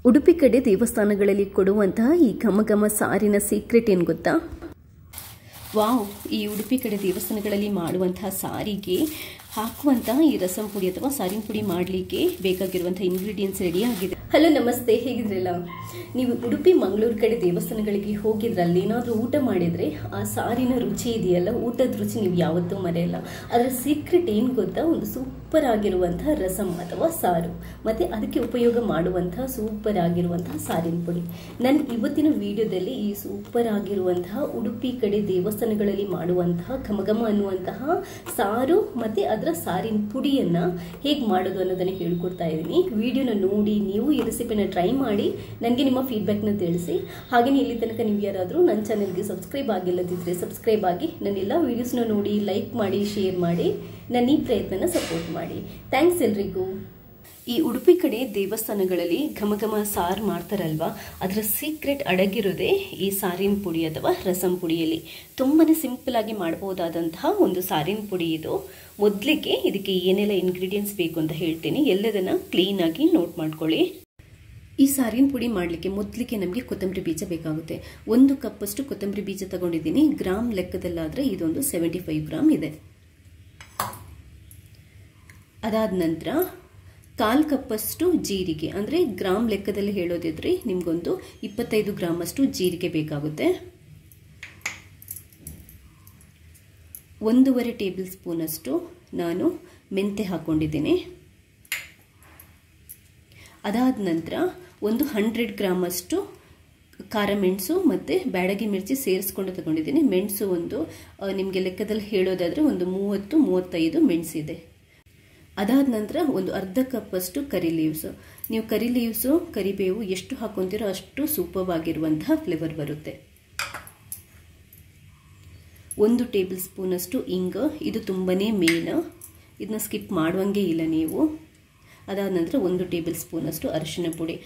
ಉಡುಪಿ ಕಡೆ ದೇವಸ್ಥಾನಗಳಲ್ಲಿ ಕೊಡುವಂತಹ ಈ ಘಮ ಘಮ ಸಾರಿನ ಸೀಕ್ರೆಟ್ ಏನು ಗೊತ್ತಾ? ವಾವ್! ಈ ಉಡುಪಿ ಕಡೆ ದೇವಸ್ಥಾನಗಳಲ್ಲಿ ಮಾಡುವಂತಹ ಸಾರಿಗೆ ಹಾಕುವಂತಹ ಈ ರಸಂ ಪುಡಿ ಅಥವಾ ಸಾರಿನ ಪುಡಿ ಮಾಡಲಿಕ್ಕೆ ಬೇಕಾಗಿರುವಂತಹ ಇಂಗ್ರೀಡಿಯೆಂಟ್ಸ್ ರೆಡಿ ಆಗಿದೆ. ಹಲೋ ನಮಸ್ತೆ, ಹೇಗಿದ್ರಲ್ಲ? ನೀವು ಉಡುಪಿ ಮಂಗಳೂರು ಕಡೆ ದೇವಸ್ಥಾನಗಳಿಗೆ ಹೋಗಿದ್ರಲ್ಲಿ ಏನಾದರೂ ಊಟ ಮಾಡಿದರೆ ಆ ಸಾರಿನ ರುಚಿ ಇದೆಯಲ್ಲ, ಊಟದ ರುಚಿ ನೀವು ಯಾವತ್ತೂ ಮರೆಯಲ್ಲ. ಅದರ ಸೀಕ್ರೆಟ್ ಏನು ಗೊತ್ತಾ? ಒಂದು ಸೂಪರ್ ಆಗಿರುವಂತಹ ರಸಂ ಅಥವಾ ಸಾರು, ಮತ್ತು ಅದಕ್ಕೆ ಉಪಯೋಗ ಮಾಡುವಂತಹ ಸೂಪರ್ ಆಗಿರುವಂತಹ ಸಾರಿನ ಪುಡಿ. ನನ್ನ ಇವತ್ತಿನ ವಿಡಿಯೋದಲ್ಲಿ ಈ ಸೂಪರ್ ಆಗಿರುವಂತಹ ಉಡುಪಿ ಕಡೆ ದೇವಸ್ಥಾನಗಳಲ್ಲಿ ಮಾಡುವಂತಹ ಘಮಘಮ ಅನ್ನುವಂತಹ ಸಾರು ಮತ್ತು ಅದರ ಸಾರಿನ ಪುಡಿಯನ್ನು ಹೇಗೆ ಮಾಡೋದು ಅನ್ನೋದನ್ನು ಹೇಳ್ಕೊಡ್ತಾ ಇದ್ದೀನಿ. ವಿಡಿಯೋನ ನೋಡಿ ನೀವು ಈ ರೆಸಿಪಿನ ಟ್ರೈ ಮಾಡಿ ನನಗೆ ನಿಮ್ಮ ಫೀಡ್ಬ್ಯಾಕ್ನ ತಿಳಿಸಿ. ಹಾಗೆಯೇ ಇಲ್ಲಿ ತನಕ ನೀವು ಯಾರಾದರೂ ನನ್ನ ಚಾನೆಲ್ಗೆ ಸಬ್ಸ್ಕ್ರೈಬ್ ಆಗಿಲ್ಲದಿದ್ದರೆ ಸಬ್ಸ್ಕ್ರೈಬ್ ಆಗಿ ನನ್ನೆಲ್ಲ ವೀಡಿಯೋಸ್ನ ನೋಡಿ, ಲೈಕ್ ಮಾಡಿ, ಶೇರ್ ಮಾಡಿ, ನನ್ನ ಈ ಪ್ರಯತ್ನನ ಸಪೋರ್ಟ್ ಮಾಡಿ. ಥ್ಯಾಂಕ್ಸ್ ಎಲ್ರಿಗೂ. ಈ ಉಡುಪಿ ಕಡೆ ದೇವಸ್ಥಾನಗಳಲ್ಲಿ ಘಮ ಘಮ ಸಾರು ಮಾಡ್ತಾರಲ್ವಾ, ಅದರ ಸೀಕ್ರೆಟ್ ಅಡಗಿರೋದೇ ಈ ಸಾರಿನ ಪುಡಿ ಅಥವಾ ರಸಂ ಪುಡಿಯಲ್ಲಿ. ತುಂಬಾ ಸಿಂಪಲ್ ಆಗಿ ಮಾಡಬಹುದಾದಂತಹ ಒಂದು ಸಾರಿನ ಪುಡಿ ಇದು. ಮೊದಲಿಗೆ ಇದಕ್ಕೆ ಏನೆಲ್ಲ ಇಂಗ್ರೀಡಿಯೆಂಟ್ಸ್ ಬೇಕು ಅಂತ ಹೇಳ್ತೀನಿ, ಎಲ್ಲದನ್ನ ಕ್ಲೀನ್ ಆಗಿ ನೋಟ್ ಮಾಡ್ಕೊಳ್ಳಿ. ಈ ಸಾರಿನ ಪುಡಿ ಮಾಡಲಿಕ್ಕೆ ಮೊದಲಿಗೆ ನಮಗೆ ಕೊತ್ತಂಬರಿ ಬೀಜ ಬೇಕಾಗುತ್ತೆ. 1 ಕಪ್ಪಷ್ಟು ಕೊತ್ತಂಬರಿ ಬೀಜ ತಗೊಂಡಿದ್ದೀನಿ. ಗ್ರಾಮ್ ಲೆಕ್ಕದಲ್ಲಾದರೆ ಇದೊಂದು 75 ಗ್ರಾಮ್ ಇದೆ. ಅದಾದ ನಂತರ 1/4 ಕಪ್ಪಷ್ಟು ಜೀರಿಗೆ, ಅಂದರೆ ಗ್ರಾಮ್ ಲೆಕ್ಕದಲ್ಲಿ ಹೇಳೋದಿದ್ರೆ ನಿಮಗೊಂದು 25 ಗ್ರಾಮ್ ಅಷ್ಟು ಜೀರಿಗೆ ಬೇಕಾಗುತ್ತೆ. 1.5 ಟೇಬಲ್ ಸ್ಪೂನ್ ಅಷ್ಟು ನಾನು ಮೆಂತೆ ಹಾಕೊಂಡಿದ್ದೀನಿ. ಅದಾದ ನಂತರ ಒಂದು 100 ಗ್ರಾಮ್ ಅಷ್ಟು ಖಾರ ಮೆಣಸು ಮತ್ತು ಬ್ಯಾಡಗಿ ಮಿರ್ಚಿ ಸೇರಿಸ್ಕೊಂಡು ತಗೊಂಡಿದ್ದೀನಿ. ಮೆಣಸು ಒಂದು ನಿಮಗೆ ಲೆಕ್ಕದಲ್ಲಿ ಹೇಳೋದಾದರೆ ಒಂದು 30-35 ಮೆಣಸಿದೆ. ಅದಾದ ನಂತರ ಒಂದು 1/2 ಕಪ್ಪಷ್ಟು ಕರಿ ಲೀವ್ಸು. ನೀವು ಕರಿ ಲೀವ್ಸು, ಕರಿಬೇವು ಎಷ್ಟು ಹಾಕೊತೀರೋ ಅಷ್ಟು ಸೂಪರ್ ಆಗಿರುವಂತಹ ಫ್ಲೇವರ್ ಬರುತ್ತೆ. 1 ಟೇಬಲ್ ಸ್ಪೂನ್ ಅಷ್ಟು ಇಂಗ, ಇದು ತುಂಬಾ ಮೇನ್, ಇದನ್ನ ಸ್ಕಿಪ್ ಮಾಡುವಂಗೆ ಇಲ್ಲ ನೀವು. ಅದಾದ ನಂತರ 1 ಟೇಬಲ್ ಸ್ಪೂನ್ ಅಷ್ಟು ಅರಿಶಿನ ಪುಡಿ.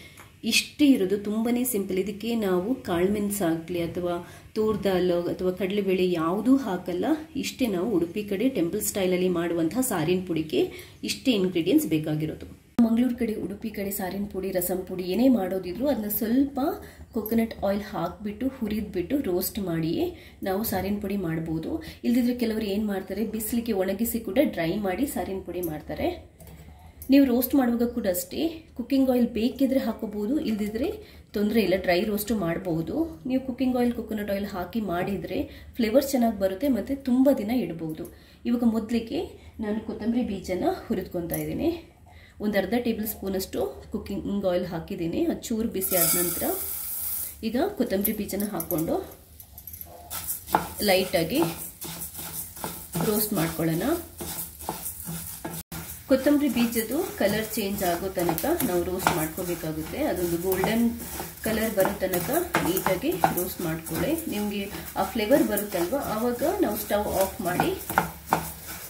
ಇಷ್ಟೇ ಇರೋದು, ತುಂಬಾ ಸಿಂಪಲ್. ಇದಕ್ಕೆ ನಾವು ಕಾಳುಮೆಣಸಾಗಲಿ ಅಥವಾ ತೂರ್ ದಾಲ್ ಅಥವಾ ಕಡಲೆಬೇಳೆ ಯಾವುದೂ ಹಾಕಲ್ಲ. ಇಷ್ಟೇ ನಾವು ಉಡುಪಿ ಕಡೆ ಟೆಂಪಲ್ ಸ್ಟೈಲಲ್ಲಿ ಮಾಡುವಂತಹ ಸಾರಿನ ಪುಡಿಗೆ ಇಷ್ಟೇ ಇಂಗ್ರೀಡಿಯೆಂಟ್ಸ್ ಬೇಕಾಗಿರೋದು. ಮಂಗಳೂರು ಕಡೆ, ಉಡುಪಿ ಕಡೆ ಸಾರಿನ ಪುಡಿ, ರಸಂ ಪುಡಿ ಏನೇ ಮಾಡೋದಿದ್ರು ಅದನ್ನ ಸ್ವಲ್ಪ ಕೊಕೊನಟ್ ಆಯಿಲ್ ಹಾಕಿಬಿಟ್ಟು ಹುರಿದ್ಬಿಟ್ಟು ರೋಸ್ಟ್ ಮಾಡಿ ನಾವು ಸಾರಿನ ಪುಡಿ ಮಾಡ್ಬೋದು. ಇಲ್ದಿದ್ರೆ ಕೆಲವರು ಏನು ಮಾಡ್ತಾರೆ, ಬಿಸಿಲಿಗೆ ಒಣಗಿಸಿ ಕೂಡ ಡ್ರೈ ಮಾಡಿ ಸಾರಿನ ಪುಡಿ ಮಾಡ್ತಾರೆ. ನೀವು ರೋಸ್ಟ್ ಮಾಡುವಾಗ ಕೂಡ ಅಷ್ಟೇ, ಕುಕ್ಕಿಂಗ್ ಆಯಿಲ್ ಬೇಕಿದ್ರೆ ಹಾಕೋಬಹುದು, ಇಲ್ದಿದ್ರೆ ತೊಂದರೆ ಇಲ್ಲ, ಡ್ರೈ ರೋಸ್ಟು ಮಾಡಬಹುದು. ನೀವು ಕುಕ್ಕಿಂಗ್ ಆಯಿಲ್, ಕೊಕೊನಟ್ ಆಯಿಲ್ ಹಾಕಿ ಮಾಡಿದರೆ ಫ್ಲೇವರ್ ಚೆನ್ನಾಗಿ ಬರುತ್ತೆ ಮತ್ತು ತುಂಬ ದಿನ ಇಡಬಹುದು. ಇವಾಗ ಮೊದಲಿಗೆ ನಾನು ಕೊತ್ತಂಬರಿ ಬೀಜನ ಹುರಿದ್ಕೊತಾ ಇದ್ದೀನಿ. ಒಂದು 1/2 ಟೇಬಲ್ ಸ್ಪೂನ್ ಅಷ್ಟು ಕುಕ್ಕಿಂಗ್ ಆಯಿಲ್ ಹಾಕಿದ್ದೀನಿ. ಅದು ಚೂರು ಬಿಸಿ ಆದ ನಂತರ ಈಗ ಕೊತ್ತಂಬರಿ ಬೀಜನ ಹಾಕ್ಕೊಂಡು ಲೈಟಾಗಿ ರೋಸ್ಟ್ ಮಾಡ್ಕೊಳ್ಳೋಣ. ಕೊತ್ತಂಬರಿ ಬೀಜದ್ದು ಕಲರ್ ಚೇಂಜ್ ಆಗೋ ತನಕ ನಾವು ರೋಸ್ಟ್ ಮಾಡ್ಕೋಬೇಕಾಗುತ್ತೆ. ಅದೊಂದು ಗೋಲ್ಡನ್ ಕಲರ್ ಬರೋ ತನಕ ನೀಟಾಗಿ ರೋಸ್ಟ್ ಮಾಡ್ಕೊಳ್ಳಿ. ನಿಮಗೆ ಆ ಫ್ಲೇವರ್ ಬರುತ್ತಲ್ವ, ಆವಾಗ ನಾವು ಸ್ಟವ್ ಆಫ್ ಮಾಡಿ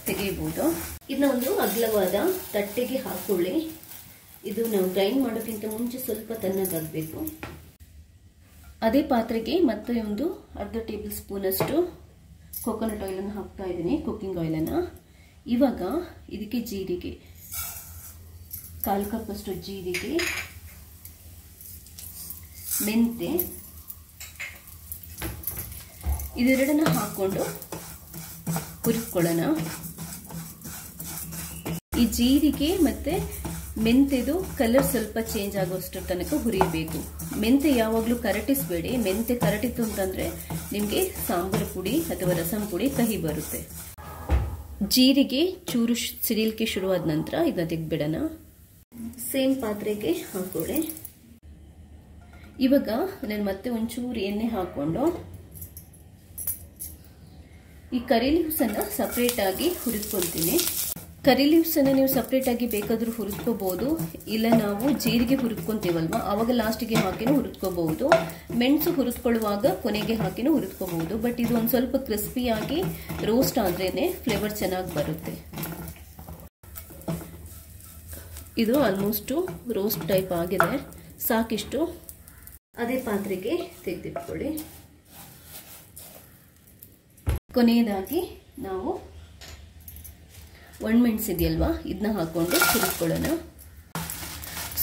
ತೆಗೆಯಬಹುದು. ಇದನ್ನ ಒಂದು ಅಗಲವಾದ ತಟ್ಟೆಗೆ ಹಾಕೊಳ್ಳಿ. ಇದು ನಾವು ಗ್ರೈಂಡ್ ಮಾಡೋಕ್ಕಿಂತ ಮುಂಚೆ ಸ್ವಲ್ಪ ತಣ್ಣಗಾಗಬೇಕು. ಅದೇ ಪಾತ್ರೆಗೆ ಮತ್ತೆ ಒಂದು 1/2 ಟೇಬಲ್ ಸ್ಪೂನ್ ಅಷ್ಟು ಕೊಕೊನಟ್ ಆಯಿಲನ್ನು ಹಾಕ್ತಾ ಇದ್ದೀನಿ, ಕುಕ್ಕಿಂಗ್ ಆಯಿಲನ್ನು. ಇವಾಗ ಇದಕ್ಕೆ ಜೀರಿಗೆ, 1/4 ಕಪ್ ಅಷ್ಟು ಜೀರಿಗೆ, ಮೆಂತೆ, ಇದೆರಡನ್ನ ಹಾಕೊಂಡು ಹುರಿಕೊಳ್ಳೋಣ. ಈ ಜೀರಿಗೆ ಮತ್ತೆ ಮೆಂತೆದು ಕಲರ್ ಸ್ವಲ್ಪ ಚೇಂಜ್ ಆಗೋಷ್ಟು ತನಕ ಹುರಿಯಬೇಕು. ಮೆಂತೆ ಯಾವಾಗಲೂ ಕರಟಿಸಬೇಡಿ. ಮೆಂತೆ ಕರಟಿತ್ತು ಅಂತಂದ್ರೆ ನಿಮಗೆ ಸಾಂಬಾರು ಪುಡಿ ಅಥವಾ ರಸಂ ಪುಡಿ ಕಹಿ ಬರುತ್ತೆ. ಜೀರಿಗೆ ಚೂರು ಸಿಡಿಲಿಕ್ಕೆ ಶುರುವಾದ ನಂತರ ಇದನ್ನ ತೆಗೆದ್ಬಿಡೋಣ. ಸೇಮ್ ಪಾತ್ರೆಗೆ ಹಾಕೊಳ್ಳಿ. ಇವಾಗ ನಾನು ಮತ್ತೆ ಒಂಚೂರು ಎಣ್ಣೆ ಹಾಕೊಂಡು ಈ ಕರಿ ಲೀವ್ಸ್ ಅನ್ನ ಸಪರೇಟ್ ಆಗಿ ಹುರಿದ್ಕೊಳ್ತೀನಿ. ಕರಿ ಲೀವ್ಸ್ ಅನ್ನ ನೀವು ಸಪರೇಟ್ ಆಗಿ ಬೇಕಾದ್ರೂ ಹುರಿದ್ಕೋಬಹುದು, ಇಲ್ಲ ನಾವು ಜೀರಿಗೆ ಹುರಿದ್ಕೊಂತೀವಲ್ವಾ ಆವಾಗ ಲಾಸ್ಟಿಗೆ ಹಾಕಿನೂ ಹುರಿದ್ಕೋಬಹುದು. ಮೆಣಸು ಹುರಿದ್ಕೊಳ್ಳುವಾಗ ಕೊನೆಗೆ ಹಾಕಿನೂ ಹುರಿದ್ಕೋಬಹುದು. ಬಟ್ ಇದು ಒಂದು ಸ್ವಲ್ಪ ಕ್ರಿಸ್ಪಿಯಾಗಿ ರೋಸ್ಟ್ ಆದ್ರೇನೆ ಫ್ಲೇವರ್ ಚೆನ್ನಾಗಿ ಬರುತ್ತೆ. ಇದು ಆಲ್ಮೋಸ್ಟ್ ರೋಸ್ಟ್ ಟೈಪ್ ಆಗಿದೆ, ಸಾಕಿಷ್ಟು. ಅದೇ ಪಾತ್ರೆಗೆ ತೆಗೆದಿಟ್ಕೊಳ್ಳಿ. ಕೊನೆಯದಾಗಿ ನಾವು ಒಣಮೆಣಸು ಇದೆಯಲ್ವಾ, ಇದನ್ನ ಹಾಕೊಂಡು ಹುರಿದ್ಕೊಳ್ಳೋಣ.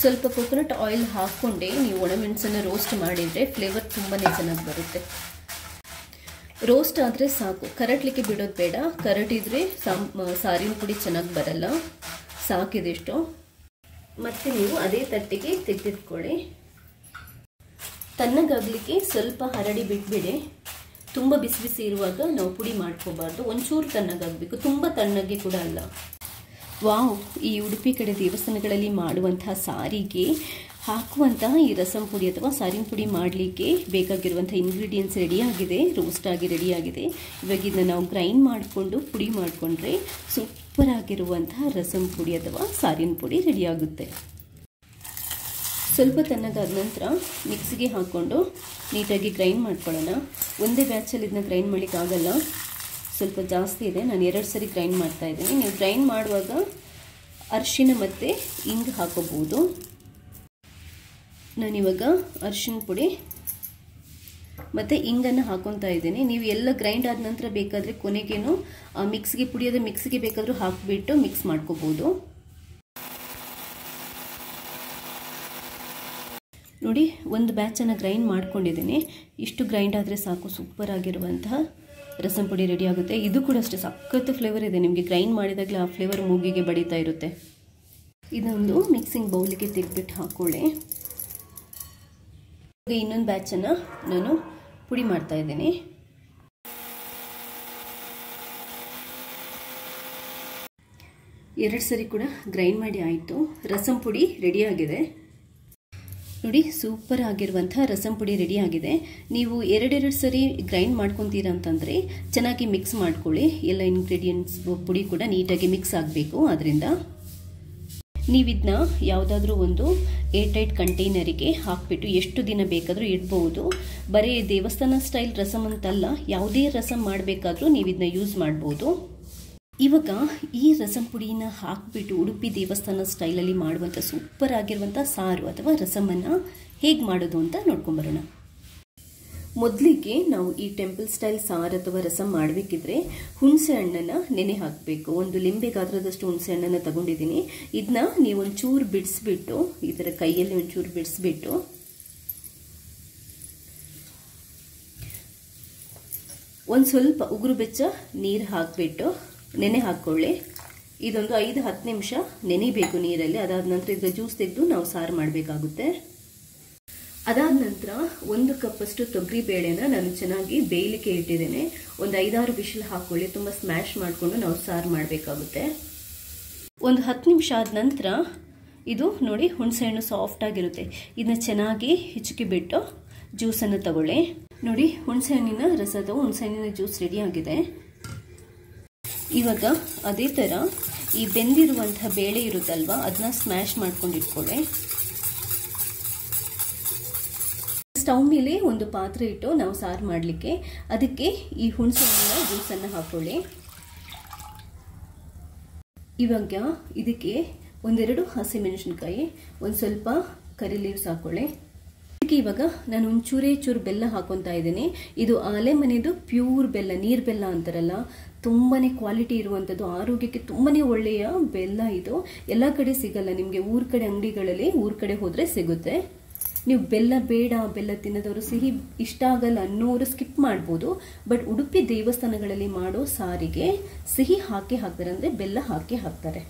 ಸ್ವಲ್ಪ ಕೊಕೊನಟ್ ಆಯಿಲ್ ಹಾಕ್ಕೊಂಡೆ ನೀವು ಒಣಮೆಣಸನ್ನು ರೋಸ್ಟ್ ಮಾಡಿದರೆ ಫ್ಲೇವರ್ ತುಂಬಾ ಚೆನ್ನಾಗಿ ಬರುತ್ತೆ. ರೋಸ್ಟ್ ಆದರೆ ಸಾಕು, ಕರಟಲಿಕ್ಕೆ ಬಿಡೋದು ಬೇಡ. ಕರಟಿದ್ರೆ ಸಾರಿನ ಪುಡಿ ಚೆನ್ನಾಗಿ ಬರಲ್ಲ. ಸಾಕಿದೆಷ್ಟು. ಮತ್ತು ನೀವು ಅದೇ ತಟ್ಟೆಗೆ ತೆಗೆದಿಟ್ಕೊಳ್ಳಿ. ತಣ್ಣಗಾಗಲಿಕ್ಕೆ ಸ್ವಲ್ಪ ಹರಡಿ ಬಿಟ್ಬಿಡಿ. ತುಂಬ ಬಿಸಿ ಬಿಸಿ ಇರುವಾಗ ನಾವು ಪುಡಿ ಮಾಡ್ಕೋಬಾರ್ದು, ಒಂಚೂರು ತಣ್ಣಗಾಗಬೇಕು, ತುಂಬ ತಣ್ಣಗೆ ಕೂಡ ಅಲ್ಲ. ವಾವ್, ಈ ಉಡುಪಿ ಕಡೆ ದೇವಸ್ಥಾನಗಳಲ್ಲಿ ಮಾಡುವಂತಹ ಸಾರಿಗೆ ಹಾಕುವಂತಹ ಈ ರಸಂ ಪುಡಿ ಅಥವಾ ಸಾರಿನ ಪುಡಿ ಮಾಡಲಿಕ್ಕೆ ಬೇಕಾಗಿರುವಂಥ ಇಂಗ್ರೀಡಿಯೆಂಟ್ಸ್ ರೆಡಿಯಾಗಿದೆ, ರೋಸ್ಟ್ ಆಗಿ ರೆಡಿಯಾಗಿದೆ. ಇವಾಗ ಇದನ್ನು ನಾವು ಗ್ರೈಂಡ್ ಮಾಡಿಕೊಂಡು ಪುಡಿ ಮಾಡಿಕೊಂಡ್ರೆ ಸೂಪರ್ ಆಗಿರುವಂತಹ ರಸಂ ಪುಡಿ ಅಥವಾ ಸಾರಿನ ಪುಡಿ ರೆಡಿಯಾಗುತ್ತೆ. ಸ್ವಲ್ಪ ತಣ್ಣಗಾದ ನಂತರ ಮಿಕ್ಸಿಗೆ ಹಾಕ್ಕೊಂಡು ನೀಟಾಗಿ ಗ್ರೈಂಡ್ ಮಾಡ್ಕೊಳ್ಳೋಣ. ಒಂದೇ ಬ್ಯಾಚಲ್ಲಿ ಇದನ್ನ ಗ್ರೈಂಡ್ ಮಾಡಲಿಕ್ಕಾಗಲ್ಲ, ಸ್ವಲ್ಪ ಜಾಸ್ತಿ ಇದೆ. ನಾನು 2 ಸರಿ ಗ್ರೈಂಡ್ ಮಾಡ್ತಾ ಇದ್ದೀನಿ. ನೀವು ಗ್ರೈಂಡ್ ಮಾಡುವಾಗ ಅರಿಶಿನ ಮತ್ತು ಇಂಗು ಹಾಕೋಬಹುದು. ನಾನಿವಾಗ ಅರಿಶಿನ ಪುಡಿ ಮತ್ತು ಇಂಗನ್ನು ಹಾಕೊತಾ ಇದ್ದೀನಿ. ನೀವು ಎಲ್ಲ ಗ್ರೈಂಡ್ ಆದ ನಂತರ ಬೇಕಾದರೆ ಕೊನೆಗೇನು ಮಿಕ್ಸಿಗೆ ಪುಡಿಯೋದು ಮಿಕ್ಸಿಗೆ ಬೇಕಾದರೂ ಹಾಕಿಬಿಟ್ಟು ಮಿಕ್ಸ್ ಮಾಡ್ಕೋಬೋದು. ನೋಡಿ, ಒಂದು ಬ್ಯಾಚನ್ನು ಗ್ರೈಂಡ್ ಮಾಡ್ಕೊಂಡಿದ್ದೀನಿ. ಇಷ್ಟು ಗ್ರೈಂಡ್ ಆದರೆ ಸಾಕು, ಸೂಪರ್ ಆಗಿರುವಂತಹ ರಸಂ ಪುಡಿ ರೆಡಿ ಆಗುತ್ತೆ. ಇದು ಕೂಡ ಅಷ್ಟೇ ಸಖತ್ತು ಫ್ಲೇವರ್ ಇದೆ. ನಿಮಗೆ ಗ್ರೈಂಡ್ ಮಾಡಿದಾಗಲೇ ಆ ಫ್ಲೇವರ್ ಮೂಗಿಗೆ ಬಡಿತಾ ಇರುತ್ತೆ. ಇದೊಂದು ಮಿಕ್ಸಿಂಗ್ ಬೌಲಿಗೆ ತೆಗೆದ್ಬಿಟ್ಟು ಹಾಕ್ಕೊಳ್ಳಿ. ಇನ್ನೊಂದು ಬ್ಯಾಚನ್ನು ನಾನು ಪುಡಿ ಮಾಡ್ತಾ ಇದ್ದೀನಿ. ಎರಡು ಸರಿ ಕೂಡ ಗ್ರೈಂಡ್ ಮಾಡಿ ಆಯಿತು. ರಸಂ ಪುಡಿ ರೆಡಿಯಾಗಿದೆ. ನೋಡಿ, ಸೂಪರ್ ಆಗಿರುವಂಥ ರಸಂ ಪುಡಿ ರೆಡಿ ಆಗಿದೆ. ನೀವು 2 ಸರಿ ಗ್ರೈಂಡ್ ಮಾಡ್ಕೊತೀರಾ ಅಂತಂದರೆ ಚೆನ್ನಾಗಿ ಮಿಕ್ಸ್ ಮಾಡ್ಕೊಳ್ಳಿ. ಎಲ್ಲ ಇಂಗ್ರೀಡಿಯೆಂಟ್ಸ್ ಪುಡಿ ಕೂಡ ನೀಟಾಗಿ ಮಿಕ್ಸ್ ಆಗಬೇಕು. ಆದ್ದರಿಂದ ನೀವಿದನ್ನ ಯಾವುದಾದ್ರೂ ಒಂದು ಏರ್ಟೈಟ್ ಕಂಟೈನರಿಗೆ ಹಾಕಿಬಿಟ್ಟು ಎಷ್ಟು ದಿನ ಬೇಕಾದರೂ ಇಡ್ಬೋದು. ಬರೀ ದೇವಸ್ಥಾನ ಸ್ಟೈಲ್ ರಸಂ ಅಂತಲ್ಲ, ಯಾವುದೇ ರಸಂ ಮಾಡಬೇಕಾದ್ರೂ ನೀವು ಇದನ್ನ ಯೂಸ್ ಮಾಡ್ಬೋದು. ಇವಾಗ ಈ ರಸಂ ಪುಡಿನ ಹಾಕಿಬಿಟ್ಟು ಉಡುಪಿ ದೇವಸ್ಥಾನ ಸ್ಟೈಲಲ್ಲಿ ಮಾಡುವಂಥ ಸೂಪರ್ ಆಗಿರುವಂಥ ಸಾರು ಅಥವಾ ರಸಮನ್ನು ಹೇಗೆ ಮಾಡೋದು ಅಂತ ನೋಡ್ಕೊಂಬರೋಣ. ಮೊದಲಿಗೆ ನಾವು ಈ ಟೆಂಪಲ್ ಸ್ಟೈಲ್ ಸಾರು ಅಥವಾ ರಸಂ ಮಾಡಬೇಕಿದ್ರೆ ಹುಣಸೆ ಹಣ್ಣನ್ನು ನೆನೆ ಹಾಕಬೇಕು. ಒಂದು ಲಿಂಬೆ ಗಾತ್ರದಷ್ಟು ಹುಣಸೆ ಹಣ್ಣನ್ನು ತಗೊಂಡಿದ್ದೀನಿ. ಇದನ್ನ ನೀವು ಒಂಚೂರು ಬಿಡಿಸ್ಬಿಟ್ಟು ಈ ಥರ ಕೈಯಲ್ಲಿ ಒಂಚೂರು ಬಿಡಿಸ್ಬಿಟ್ಟು ಒಂದು ಸ್ವಲ್ಪ ಉಗುರು ಬೆಚ್ಚ ನೀರು ಹಾಕಿಬಿಟ್ಟು ನೆನೆ ಹಾಕ್ಕೊಳ್ಳಿ. ಇದೊಂದು 5-10 ನಿಮಿಷ ನೆನೆಬೇಕು ನೀರಲ್ಲಿ. ಅದಾದ ನಂತರ ಇದರ ಜ್ಯೂಸ್ ತೆಗೆದು ನಾವು ಸಾರು ಮಾಡಬೇಕಾಗುತ್ತೆ. ಅದಾದ ನಂತರ 1 ಕಪ್ಪಷ್ಟು ತೊಗರಿ ಬೇಳೆನ ನಾನು ಚೆನ್ನಾಗಿ ಬೇಯಲಿಕ್ಕೆ ಇಟ್ಟಿದ್ದೇನೆ. ಒಂದು 5-6 ವಿಷಲ್ ಹಾಕ್ಕೊಳ್ಳಿ. ತುಂಬ ಸ್ಮ್ಯಾಶ್ ಮಾಡಿಕೊಂಡು ನಾವು ಸಾರು ಮಾಡಬೇಕಾಗುತ್ತೆ. ಒಂದು 10 ನಿಮಿಷ ಆದ ನಂತರ ಇದು ನೋಡಿ, ಹುಣಸೆ ಹಣ್ಣು ಸಾಫ್ಟ್ ಆಗಿರುತ್ತೆ. ಇದನ್ನ ಚೆನ್ನಾಗಿ ಹಿಚುಕಿ ಬಿಟ್ಟು ಜ್ಯೂಸನ್ನು ತಗೊಳ್ಳಿ. ನೋಡಿ, ಹುಣಸೆ ಹಣ್ಣಿನ ರಸ ಅಥವಾ ಹುಣಸೆ ಹಣ್ಣಿನ ಜ್ಯೂಸ್ ರೆಡಿ ಆಗಿದೆ. ಇವಾಗ ಅದೇ ಥರ ಈ ಬೆಂದಿರುವಂತಹ ಬೇಳೆ ಇರುತ್ತಲ್ವ, ಅದನ್ನ ಸ್ಮ್ಯಾಶ್ ಮಾಡ್ಕೊಂಡು ಇಟ್ಕೊಳ್ಳಿ. ಸ್ಟವ್ ಮೇಲೆ ಒಂದು ಪಾತ್ರೆ ಇಟ್ಟು ನಾವು ಸಾರು ಮಾಡಲಿಕ್ಕೆ ಅದಕ್ಕೆ ಈ ಹುಣಸೆ ಹಣ್ಣಿನ ಜ್ಯೂಸನ್ನು ಹಾಕೊಳ್ಳಿ. ಇವಾಗ ಇದಕ್ಕೆ 1-2 ಹಸಿಮೆಣಸಿನಕಾಯಿ, ಒಂದು ಸ್ವಲ್ಪ ಕರಿ ಲೀವ್ಸ್ ಹಾಕೊಳ್ಳಿ. ಇದಕ್ಕೆ ಇವಾಗ ನಾನು ಒಂಚೂರು ಬೆಲ್ಲ ಹಾಕೊತಾ ಇದ್ದೀನಿ. ಇದು ಆಲೆ ಮನೆದು ಪ್ಯೂರ್ ಬೆಲ್ಲ, ನೀರು ಬೆಲ್ಲ ಅಂತಾರಲ್ಲ, ತುಂಬಾ ಕ್ವಾಲಿಟಿ ಇರುವಂಥದ್ದು, ಆರೋಗ್ಯಕ್ಕೆ ತುಂಬಾ ಒಳ್ಳೆಯ ಬೆಲ್ಲ. ಇದು ಎಲ್ಲ ಕಡೆ ಸಿಗಲ್ಲ ನಿಮಗೆ. ಊರ ಕಡೆ ಅಂಗಡಿಗಳಲ್ಲಿ ಊರ ಕಡೆ ಹೋದರೆ ಸಿಗುತ್ತೆ. ನೀವು ಬೆಲ್ಲ ಬೇಡ, ಬೆಲ್ಲ ತಿನ್ನೋದವರು, ಸಿಹಿ ಇಷ್ಟ ಆಗಲ್ಲ ಅನ್ನೋರು ಸ್ಕಿಪ್ ಮಾಡ್ಬೋದು. ಬಟ್ ಉಡುಪಿ ದೇವಸ್ಥಾನಗಳಲ್ಲಿ ಮಾಡೋ ಸಾರಿಗೆ ಸಿಹಿ ಹಾಕಿ ಹಾಕ್ತಾರೆ, ಅಂದರೆ ಬೆಲ್ಲ ಹಾಕಿ ಹಾಕ್ತಾರೆ.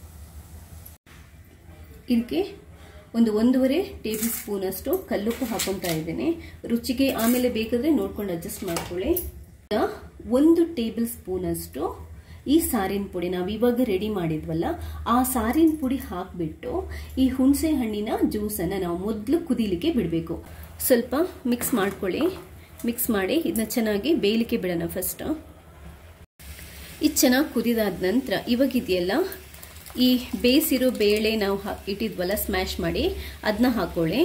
ಇದಕ್ಕೆ ಒಂದು 1.5 ಟೇಬಲ್ ಸ್ಪೂನ್ ಅಷ್ಟು ಕಲ್ಲುಪ್ಪು ಹಾಕೊತಾ ಇದ್ದೀನಿ ರುಚಿಗೆ. ಆಮೇಲೆ ಬೇಕಾದರೆ ನೋಡ್ಕೊಂಡು ಅಡ್ಜಸ್ಟ್ ಮಾಡ್ಕೊಳ್ಳಿ. 1 ಟೇಬಲ್ ಸ್ಪೂನ್ ಅಷ್ಟು ಈ ಸಾರಿನ ಪುಡಿ ನಾವು ಇವಾಗ ರೆಡಿ ಮಾಡಿದ್ವಲ್ಲ, ಆ ಸಾರಿನ ಪುಡಿ ಹಾಕಿಬಿಟ್ಟು ಈ ಹುಣಸೆ ಹಣ್ಣಿನ ಜ್ಯೂಸನ್ನು ನಾವು ಮೊದಲು ಕುದಿಲಿಕ್ಕೆ ಬಿಡಬೇಕು. ಸ್ವಲ್ಪ ಮಿಕ್ಸ್ ಮಾಡ್ಕೊಳ್ಳಿ. ಮಿಕ್ಸ್ ಮಾಡಿ ಇದನ್ನ ಚೆನ್ನಾಗಿ ಬೇಯಲಿಕ್ಕೆ ಬಿಡೋಣ. ಫಸ್ಟ್ ಇದು ಚೆನ್ನಾಗಿ ಕುದಿದಾದ ನಂತರ ಇವಾಗ ಇದೆಯಲ್ಲ, ಈ ಬೇಯಿಸಿರೋ ಬೇಳೆ ನಾವು ಇಟ್ಟಿದ್ವಲ್ಲ ಸ್ಮ್ಯಾಶ್ ಮಾಡಿ, ಅದನ್ನ ಹಾಕೊಳ್ಳಿ.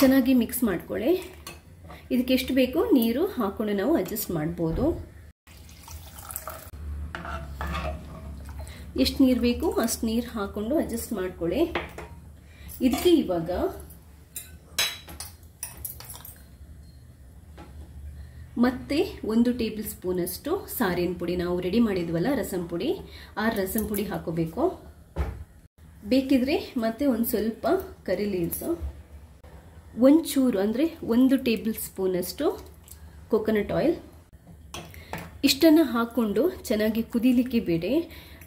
ಚೆನ್ನಾಗಿ ಮಿಕ್ಸ್ ಮಾಡ್ಕೊಳ್ಳಿ. ಇದಕ್ಕೆ ಎಷ್ಟು ಬೇಕು ನೀರು ಹಾಕೊಂಡು ನಾವು ಅಡ್ಜಸ್ಟ್ ಮಾಡ್ಬೋದು. ಎಷ್ಟು ನೀರು ಬೇಕು ಅಷ್ಟು ನೀರು ಹಾಕೊಂಡು ಅಡ್ಜಸ್ಟ್ ಮಾಡ್ಕೊಳ್ಳಿ. ಇದಕ್ಕೆ ಇವಾಗ ಮತ್ತೆ 1 ಟೇಬಲ್ ಸ್ಪೂನ್ ಅಷ್ಟು ಸಾರಿನ ಪುಡಿ ನಾವು ರೆಡಿ ಮಾಡಿದ್ವಲ್ಲ ರಸಂ ಪುಡಿ, ಆ ರಸಂ ಪುಡಿ ಹಾಕೋಬೇಕು. ಬೇಕಿದ್ರೆ ಮತ್ತೆ ಒಂದು ಸ್ವಲ್ಪ ಕರಿ ಲೀವ್ಸು, ಒಂಚೂರು ಅಂದರೆ 1 ಟೇಬಲ್ ಸ್ಪೂನಷ್ಟು ಕೊಕೊನಟ್ ಆಯಿಲ್, ಇಷ್ಟನ್ನು ಹಾಕ್ಕೊಂಡು ಚೆನ್ನಾಗಿ ಕುದೀಲಿಕ್ಕೆ ಬಿಡಿ.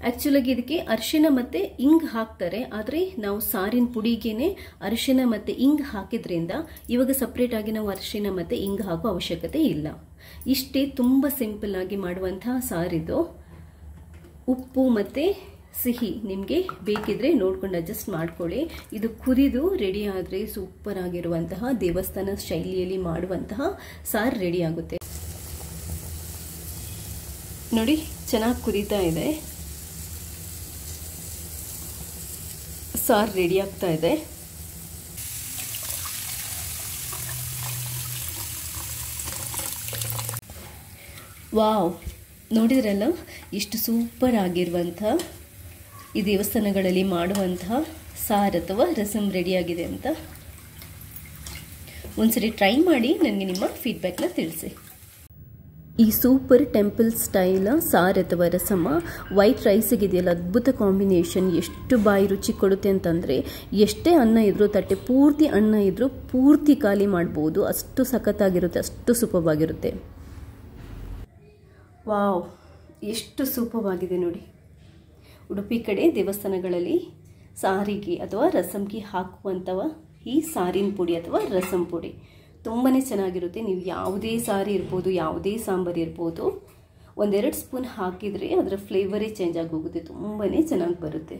ಆ್ಯಕ್ಚುಲಾಗಿ ಇದಕ್ಕೆ ಅರಿಶಿನ ಮತ್ತು ಇಂಗು ಹಾಕ್ತಾರೆ, ಆದರೆ ನಾವು ಸಾರಿನ ಪುಡಿಗೇನೆ ಅರಿಶಿನ ಮತ್ತು ಇಂಗು ಹಾಕಿದ್ರಿಂದ ಇವಾಗ ಸಪ್ರೇಟಾಗಿ ನಾವು ಅರಿಶಿನ ಮತ್ತು ಇಂಗು ಹಾಕೋ ಅವಶ್ಯಕತೆ ಇಲ್ಲ. ಇಷ್ಟೇ, ತುಂಬ ಸಿಂಪಲ್ ಆಗಿ ಮಾಡುವಂತಹ ಸಾರಿದು. ಉಪ್ಪು ಮತ್ತು ಸಿಹಿ ನಿಮಗೆ ಬೇಕಿದ್ರೆ ನೋಡ್ಕೊಂಡು ಅಡ್ಜಸ್ಟ್ ಮಾಡ್ಕೊಳ್ಳಿ. ಇದು ಕುದಿದು ರೆಡಿ ಆದರೆ ಸೂಪರ್ ಆಗಿರುವಂತಹ ದೇವಸ್ಥಾನ ಶೈಲಿಯಲ್ಲಿ ಮಾಡುವಂತಹ ಸಾರು ರೆಡಿ ಆಗುತ್ತೆ. ನೋಡಿ, ಚೆನ್ನಾಗಿ ಕುದೀತಾ ಇದೆ, ಸಾರು ರೆಡಿ ಆಗ್ತಾ ಇದೆ. ವಾವ್, ನೋಡಿದ್ರಲ್ಲ ಇಷ್ಟು ಸೂಪರ್ ಆಗಿರುವಂಥ ಈ ದೇವಸ್ಥಾನಗಳಲ್ಲಿ ಮಾಡುವಂತಹ ಸಾರು ಅಥವಾ ರಸಮ್ ರೆಡಿಯಾಗಿದೆ ಅಂತ. ಒಂದ್ಸರಿ ಟ್ರೈ ಮಾಡಿ ನನಗೆ ನಿಮ್ಮ ಫೀಡ್ಬ್ಯಾಕ್ನ ತಿಳಿಸಿ. ಈ ಸೂಪರ್ ಟೆಂಪಲ್ ಸ್ಟೈಲ ಸಾರು ಅಥವಾ ರಸಮ ವೈಟ್ ರೈಸಿಗಿದೆಯಲ್ಲ, ಅದ್ಭುತ ಕಾಂಬಿನೇಷನ್. ಎಷ್ಟು ಬಾಯಿ ರುಚಿ ಕೊಡುತ್ತೆ ಅಂತಂದರೆ, ಎಷ್ಟೇ ಅನ್ನ ಇದ್ರೂ, ತಟ್ಟೆ ಪೂರ್ತಿ ಅನ್ನ ಇದ್ರೂ ಪೂರ್ತಿ ಖಾಲಿ ಮಾಡ್ಬೋದು. ಅಷ್ಟು ಸಖತ್ತಾಗಿರುತ್ತೆ, ಅಷ್ಟು ಸೂಪರ್ವಾಗಿರುತ್ತೆ. ವಾವ್, ಎಷ್ಟು ಸೂಪರ್ವಾಗಿದೆ ನೋಡಿ. ಉಡುಪಿ ಕಡೆ ದೇವಸ್ಥಾನಗಳಲ್ಲಿ ಸಾರಿಗೆ ಅಥವಾ ರಸಮ್ಗೆ ಹಾಕುವಂಥವ ಈ ಸಾರಿನ ಪುಡಿ ಅಥವಾ ರಸಮ್ ಪುಡಿ ತುಂಬಾ ಚೆನ್ನಾಗಿರುತ್ತೆ. ನೀವು ಯಾವುದೇ ಸಾರಿ ಇರ್ಬೋದು, ಯಾವುದೇ ಸಾಂಬಾರು ಇರ್ಬೋದು, 1-2 ಸ್ಪೂನ್ ಹಾಕಿದರೆ ಅದರ ಫ್ಲೇವರೇ ಚೇಂಜ್ ಆಗಿ ಹೋಗುತ್ತೆ, ತುಂಬಾ ಚೆನ್ನಾಗಿ ಬರುತ್ತೆ.